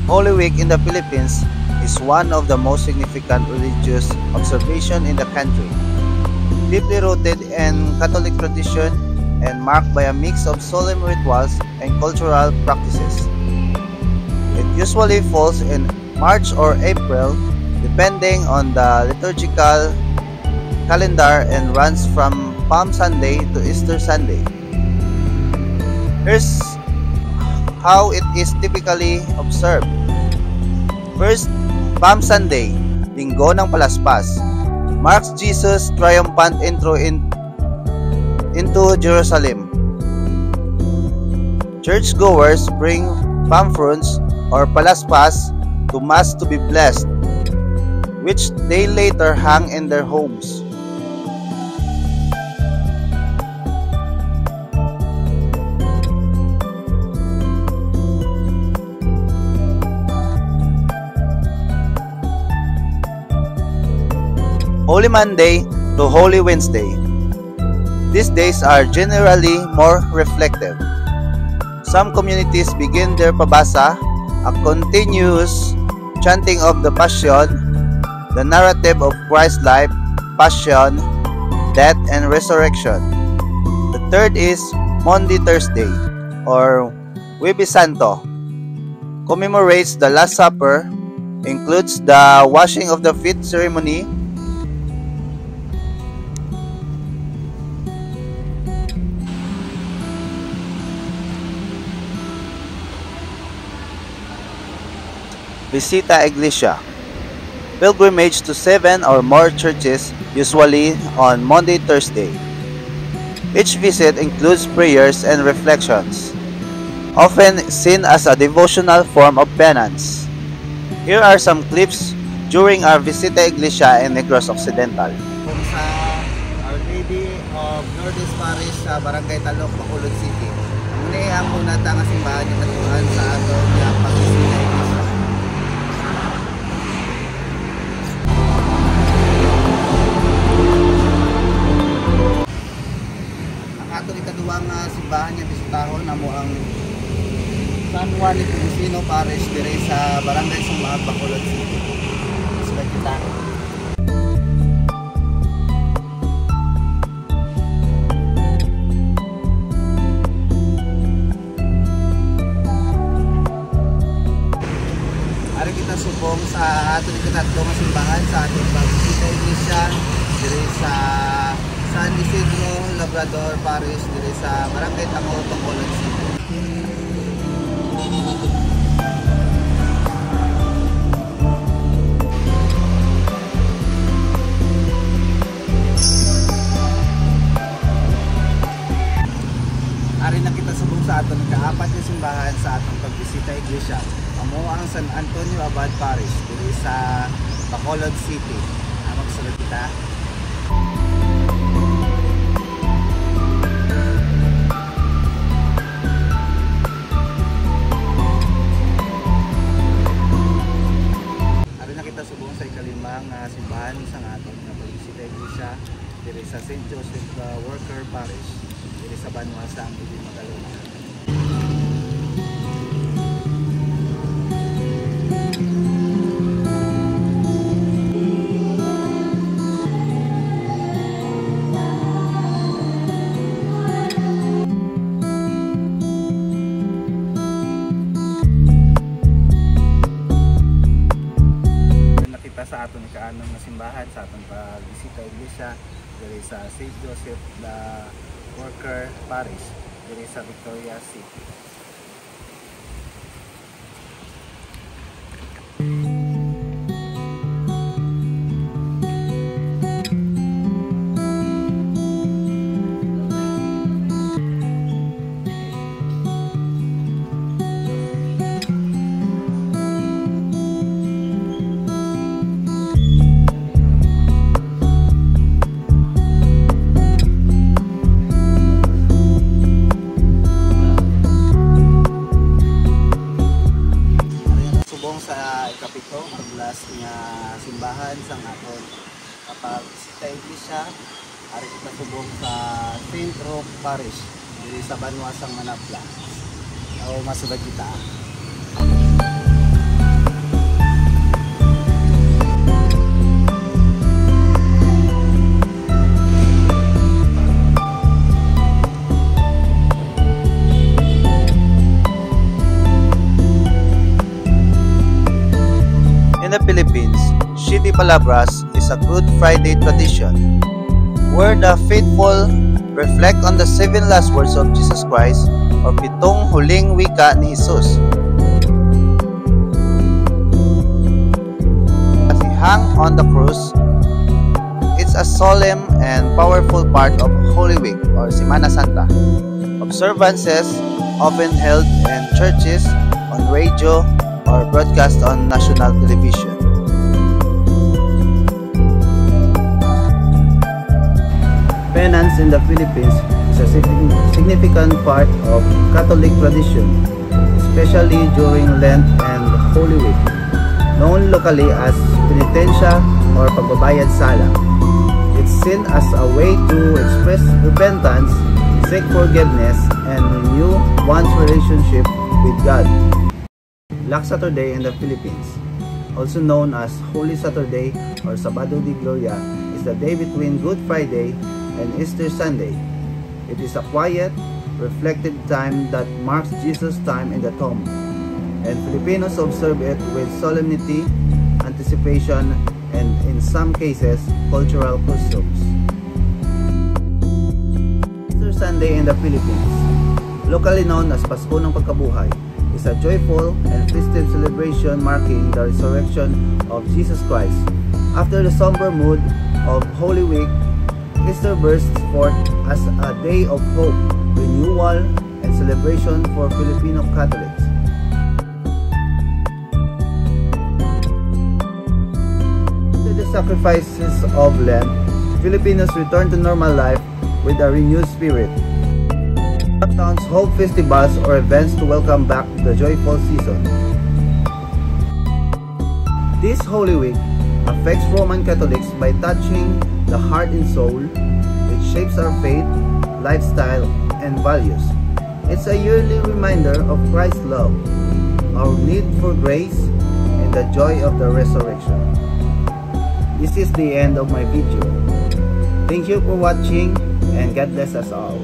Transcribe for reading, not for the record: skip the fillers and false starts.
Holy Week in the Philippines is one of the most significant religious observations in the country, deeply rooted in Catholic tradition and marked by a mix of solemn rituals and cultural practices. It usually falls in March or April, depending on the liturgical calendar, and runs from Palm Sunday to Easter Sunday. Here's how it is typically observed. First, Palm Sunday, Linggo ng Palaspas, marks Jesus' triumphant into Jerusalem. Churchgoers bring palm fronds or palaspas to Mass to be blessed, which they later hang in their homes. Holy Monday to Holy Wednesday. These days are generally more reflective. Some communities begin their pabasa, a continuous chanting of the Passion, the narrative of Christ's life, passion, death, and resurrection. The third is Maundy Thursday, or Huwebes Santo, commemorates the Last Supper, includes the washing of the feet ceremony, Visita Iglesia, pilgrimage to 7 or more churches, usually on Maundy Thursday. Each visit includes prayers and reflections, often seen as a devotional form of penance. Here are some clips during our Visita Iglesia in Negros Occidental. Sa Our Lady of Lourdes Parish sa Barangay Talok, Bacolod City. Muna ang muna nga simbahan ng katuhan sa atong pag-visita Iglesia. Ikaduhang simbahan niya bisitahon namo ang San Juan Nepomuceno Parish dire sa Barangay Sumbaag, Bacolod City. Sila kita. Ari kita subong sa atong ikatlong simbahan sa atong pagbisita Iglesia dire sa San Isidro Labrador Parish dire sa Barangay Tango, Bacolod City. Ari na kita subong sa aton kaapat nga simbahan sa atong pagbisita Iglesia. Amo ang San Antonio Abad Parish dire sa Bacolod City. Magsulod kita. Simbahan sa aton nga pagbisita Iglesia dire sa St. Joseph Worker Parish dire sa Banwasa, ang Bili Magalona. Sa aton kaanong na simbahan sa aton pagbisita Iglesia diri sa St. Joseph Worker Parish diri sa Victoria City. Simbahan sa aton kapag bisita Iglesia ari kita subong sa St. Roque Parish diri sa Banwasang Manapla. O masubad kita. Palabras is a Good Friday tradition where the faithful reflect on the 7 last words of Jesus Christ or 7 huling wika ni Jesus. As he hung on the cross, it's a solemn and powerful part of Holy Week or Semana Santa. Observances often held in churches, on radio, or broadcast on national television. Penance in the Philippines is a significant part of Catholic tradition, especially during Lent and Holy Week, known locally as penitensya or pagbabayad sala. It's seen as a way to express repentance, seek forgiveness, and renew one's relationship with God. Black Saturday in the Philippines, also known as Holy Saturday or Sabado de Gloria, is the day between Good Friday and Easter Sunday. It is a quiet, reflective time that marks Jesus' time in the tomb, and Filipinos observe it with solemnity, anticipation, and in some cases, cultural customs. Easter Sunday in the Philippines, locally known as Pasko ng Pagkabuhay, is a joyful and festive celebration marking the resurrection of Jesus Christ. After the somber mood of Holy Week, Easter bursts forth as a day of hope, renewal, and celebration for Filipino Catholics. After the sacrifices of Lent, Filipinos return to normal life with a renewed spirit. Towns hold festivals or events to welcome back the joyful season. This Holy Week affects Roman Catholics by touching the heart and soul. It shapes our faith, lifestyle, and values. It's a yearly reminder of Christ's love, our need for grace, and the joy of the resurrection. This is the end of my video. Thank you for watching, and God bless us all.